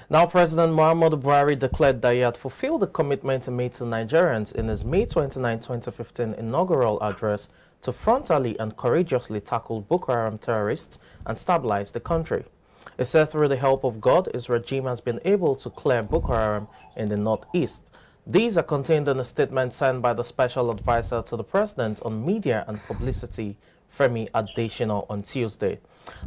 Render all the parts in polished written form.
Now, President Muhammadu Buhari declared that he had fulfilled the commitment he made to Nigerians in his May 29, 2015 inaugural address to frontally and courageously tackle Boko Haram terrorists and stabilize the country. He said through the help of God, his regime has been able to clear Boko Haram in the northeast. These are contained in a statement signed by the Special Advisor to the President on Media and Publicity, Femi Adesina, on Tuesday.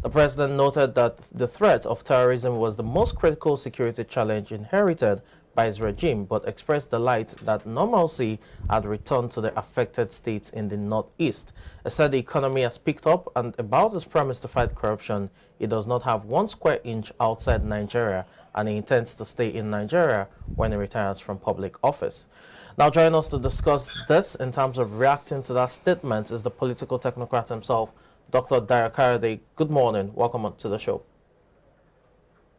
The President noted that the threat of terrorism was the most critical security challenge inherited by his regime, but expressed delight that normalcy had returned to the affected states in the northeast. He said the economy has picked up, and about his promise to fight corruption, he does not have 1 square inch outside Nigeria, and he intends to stay in Nigeria when he retires from public office. Now, join us to discuss this in terms of reacting to that statement is the political technocrat himself, Dr. Dayo Kayode. Good morning. Welcome to the show.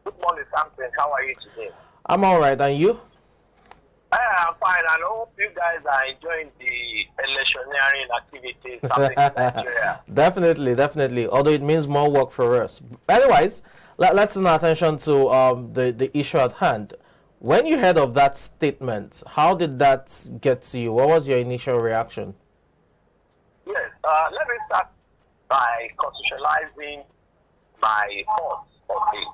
Good morning, Samson. How are you today? I'm all right. And you? I'm fine. And I hope you guys are enjoying the electioneering activities happening in Nigeria. Definitely. Although it means more work for us. Anyways, let's turn our attention to the issue at hand. When you heard of that statement, how did that get to you? What was your initial reaction? Yes. Let me start by constitutionalizing my thoughts on this.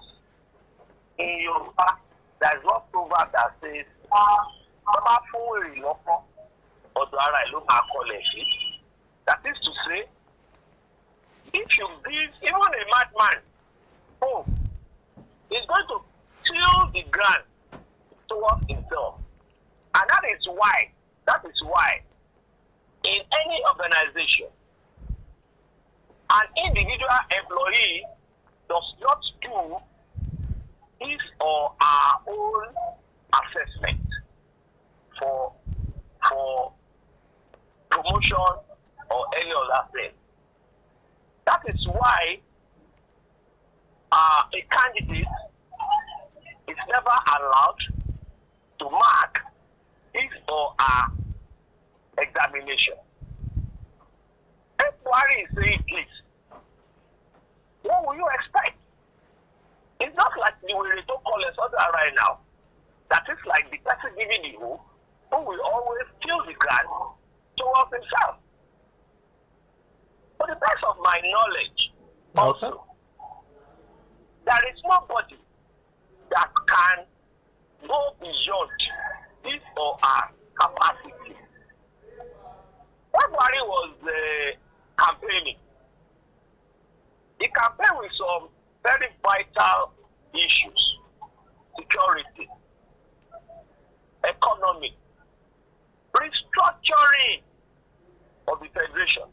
In Yoruba, there is one proverb that says, that is to say, if you give even a madman hope, he's going to till the ground towards himself. And that is why in any organization, an individual employee does not do his or our own assessment for promotion or any other thing. That is why a candidate is never allowed to mark his or her examination. If Buhari is saying this, what will you expect? It's not like the way they don't call us right now. That is like the person giving the hope who will always kill the ground towards himself. For the best of my knowledge, also, there is nobody that can go beyond his or her capacity. When Buhari was campaigning, he campaigned with some very vital issues: security, economy, restructuring of the federation.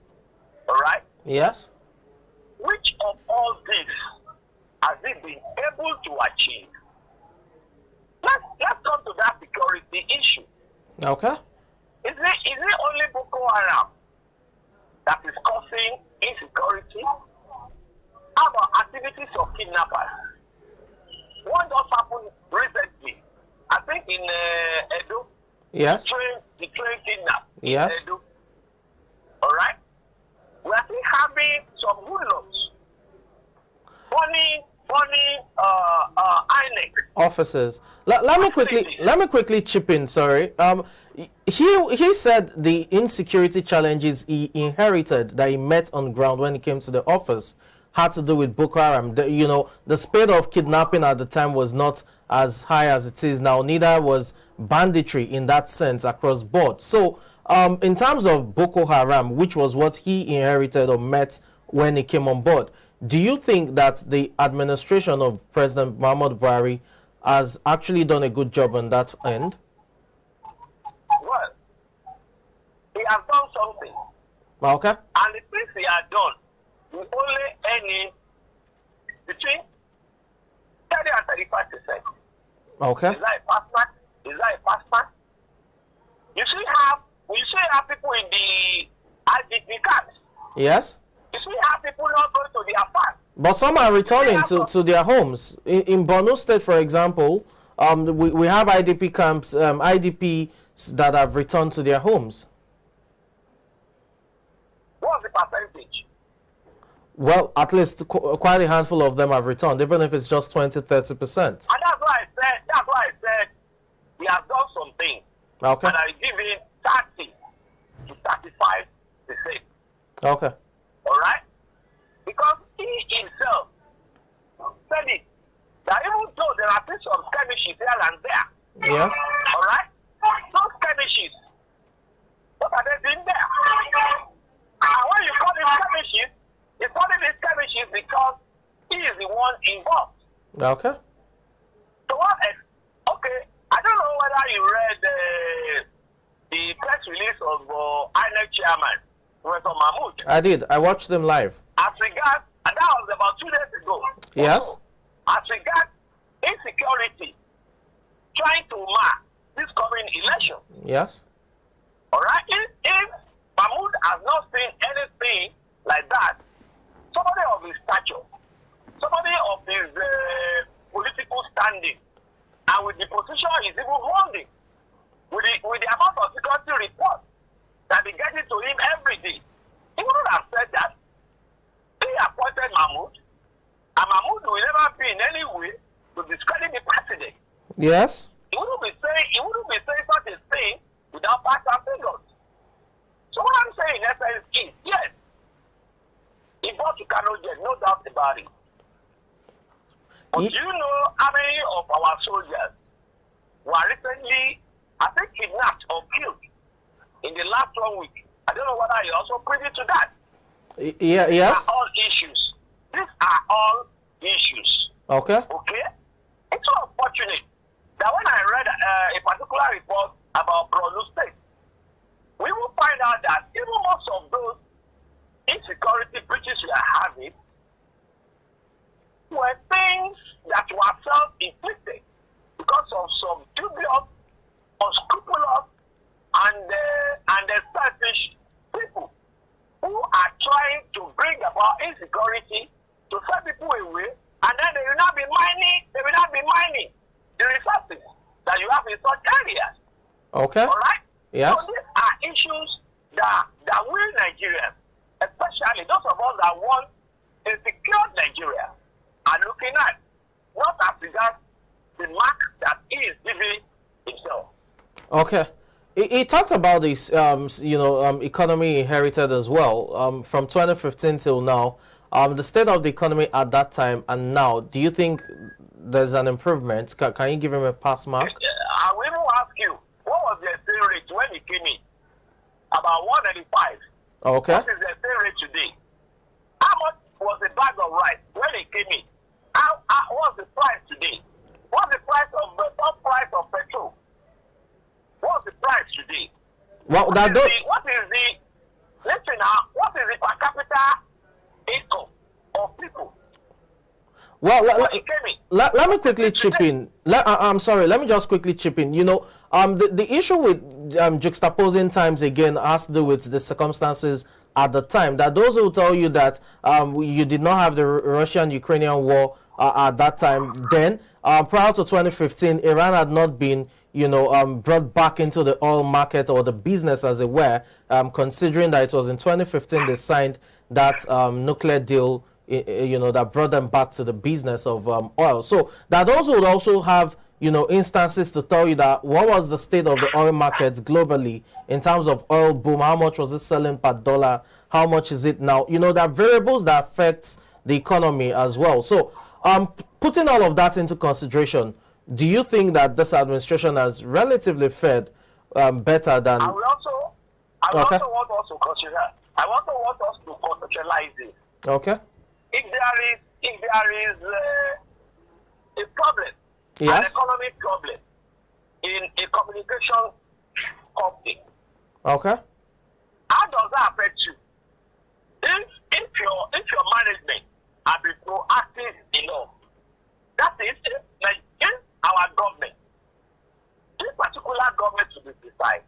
All right? Yes. Which of all this has it been able to achieve? Let's come to that security issue. Okay. Is it only Boko Haram that is causing insecurity? How about activities of kidnappers? One just happened recently, I think in Edo. Yes. The train kidnap. Yes. In Edo. All right. We are still having some hoodlums. Funny INEC officers. Let me quickly chip in. Sorry. He said the insecurity challenges he inherited that he met on ground when he came to the office had to do with Boko Haram. The speed of kidnapping at the time was not as high as it is now. Neither was banditry in that sense across board. So, in terms of Boko Haram, which was what he inherited or met when he came on board, do you think that the administration of President Muhammadu Buhari has actually done a good job on that end? Well, he has done something. Okay. And the things he has done will only earn between 30 and 35%. Okay. Is that a pass mark? You see how people in the IDP camps. Yes. You see how people not going to their farm. But some are returning to their homes. In Borno State, for example, we have IDP camps, IDPs that have returned to their homes. What's the percentage? Well, at least quite a handful of them have returned, even if it's just 20-30%. And that's why I said he has done some things. Okay. And I give him 30 to 35%. Okay. All right? Because he himself said it. That even though there are still some skirmishes here and there. Yes. All right? Those skirmishes, what are they doing there? And when you call it skirmishes, it's calling it skirmishes because he is the one involved. Okay. So what? Okay, I don't know whether you read the press release of INEC chairman, Professor Mahmoud. I did. I watched them live. As regards, and that was about 2 days ago. Yes. Also, as regards insecurity, trying to mark this coming election. Yes. All right. If Mahmoud has not seen anything like that, somebody of his stature, somebody of his political standing, and with the position he's even holding, with the amount of security reports that be getting to him every day, he wouldn't have said that. He appointed Mahmoud, and Mahmoud will never be in any way to discredit the president. Yes. He wouldn't be saying such a thing without facts and figures. So what I'm saying in essence is, yes, he bought to Kano Jet, no doubt about it. But do you know how many of our soldiers were recently, I think, kidnapped or killed in the last 1 week? I don't know whether you're also privy to that. Yeah. Yes. These are all issues. These are all issues. Okay. Okay? It's so unfortunate that when I read a particular report about Borno State, we will find out that even most of those insecurity breaches we are having were things that were self-inflicted because of some dubious, unscrupulous, and selfish people who are trying to bring about insecurity to send people away, and then they will not be mining the resources that you have in such areas. Okay. All right? Yes. So these are issues that we Nigerians, especially those of us that want a secure Nigeria, are looking at, not as regards the mark that he is giving himself. Okay. He talked about this, economy inherited as well. From 2015 till now, the state of the economy at that time and now, do you think there's an improvement? Can you give him a pass mark? I will even ask you, what was the exchange rate when he came in? About 185. Okay. What is the exchange rate today? How much was the bag of rice when he came in? What's the price today? What's the price of the top price of petrol? What's the price today? Well, what is the per capita income of people? Well, let me quickly chip in. I'm sorry, let me just quickly chip in. The issue with juxtaposing times again has to do with the circumstances at the time. That those who tell you that you did not have the Russian-Ukrainian war at that time, then prior to 2015, Iran had not been brought back into the oil market or the business as it were, considering that it was in 2015 they signed that nuclear deal, that brought them back to the business of oil. So that those would also have, instances to tell you that what was the state of the oil markets globally in terms of oil boom, how much was it selling per dollar, how much is it now? There are variables that affect the economy as well. So putting all of that into consideration, do you think that this administration has relatively fared better than... I also want us to consider, I also want us to conceptualize this. Okay. If there is a problem, yes, an economic problem in a communication company, okay, how does that affect you? If your management have been proactive enough, that is, like in our government, this particular government to be precise,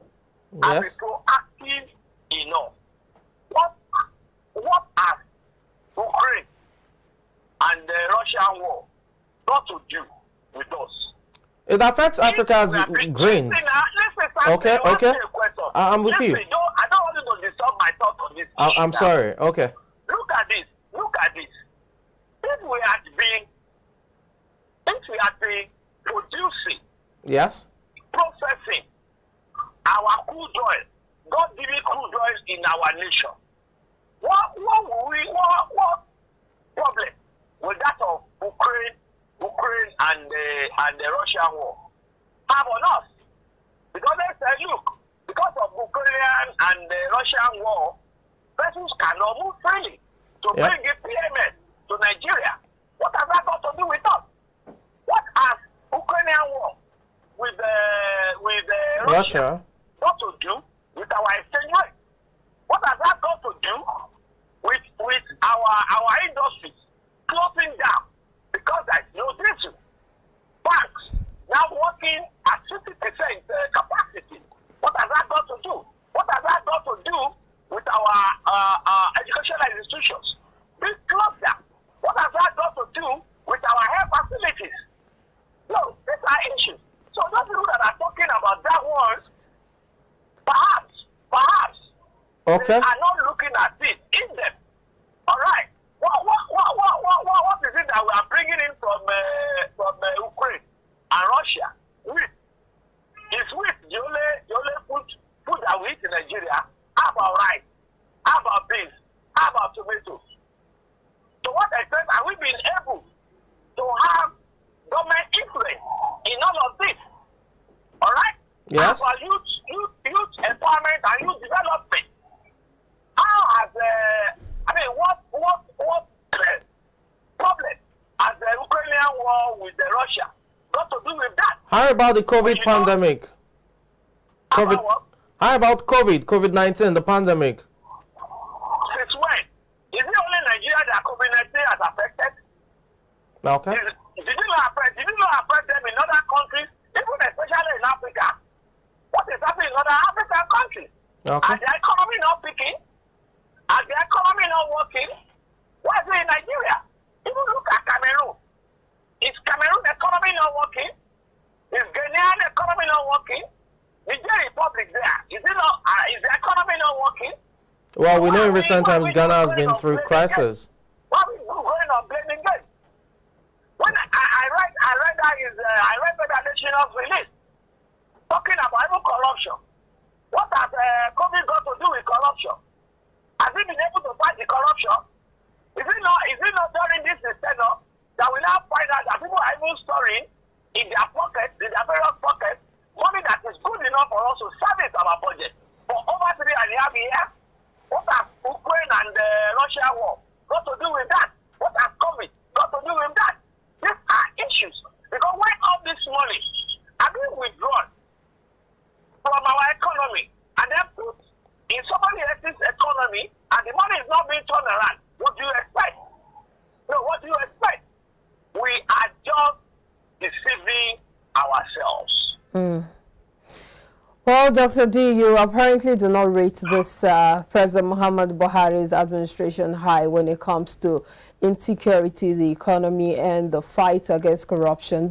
have been proactive enough. What has Ukraine and the Russian war got to do with us? It affects Africa's grains. Okay. I'm with you. I don't want you to disturb my thoughts on this. I'm sorry. Okay. Look at this. If we had been producing Yes. processing our crude oil, God giving crude oil in our nation. What problem with that of Ukraine and the Russian war have on us? Because they say, look, because of Ukrainian and the Russian war, persons cannot move freely to bring a payment to Nigeria. What has that got to do with us? What has Ukrainian war with Russia got to do with our exchange rate? What has that got to do with our industries closing down because there is no diesel? Banks now working at 50% capacity. What has that got to do? What has that got to do with our educational institutions? Being closed down. What has that got to do with our health facilities? No, these are issues. So those people that are talking about that one, perhaps, okay, they are not looking at it in them. All right. What is it that we are bringing in from Ukraine and Russia? Wheat. Is wheat the only food that we eat in Nigeria? How about rice? How about beans? How about tomatoes? To what extent are we being able to have government influence in all of this? All right? Yes. How about youth empowerment and youth development? How has what problem has the Ukrainian war with Russia got to do with that? How about the COVID pandemic? How about what? How about COVID-19, the pandemic? Since when? Is it only Nigeria that COVID-19 has affected? Okay. Did it not affect them in other countries, even especially in Africa? What is happening in other African countries? Okay. Are the economy not picking? Are the economy not working? Why is it in Nigeria? Even look at Cameroon. Is Cameroon economy not working? Is Ghanaian economy not working? Niger Republic there. Is the economy not working? Well, we know in recent times Ghana has been through crisis. Why are we going on blaming them? When I read Femi Adesina's release talking about even corruption. What has COVID got to do with corruption? Has he been able to fight the corruption? Is it not during this tenure that we now find out that people are even storing in their pockets, in their various pockets, money that is good enough for us to service our budget for over 3.5 years? What has Ukraine and the Russia war got to do with that? What has COVID got to do with that? These are issues. Because when all this money are being withdrawn from our economy and then put in somebody else's economy and the money is not being turned around, what do you expect? No, what do you expect? We are just deceiving ourselves. Well, Dr. D, you apparently do not rate this President Muhammadu Buhari's administration high when it comes to insecurity, the economy, and the fight against corruption.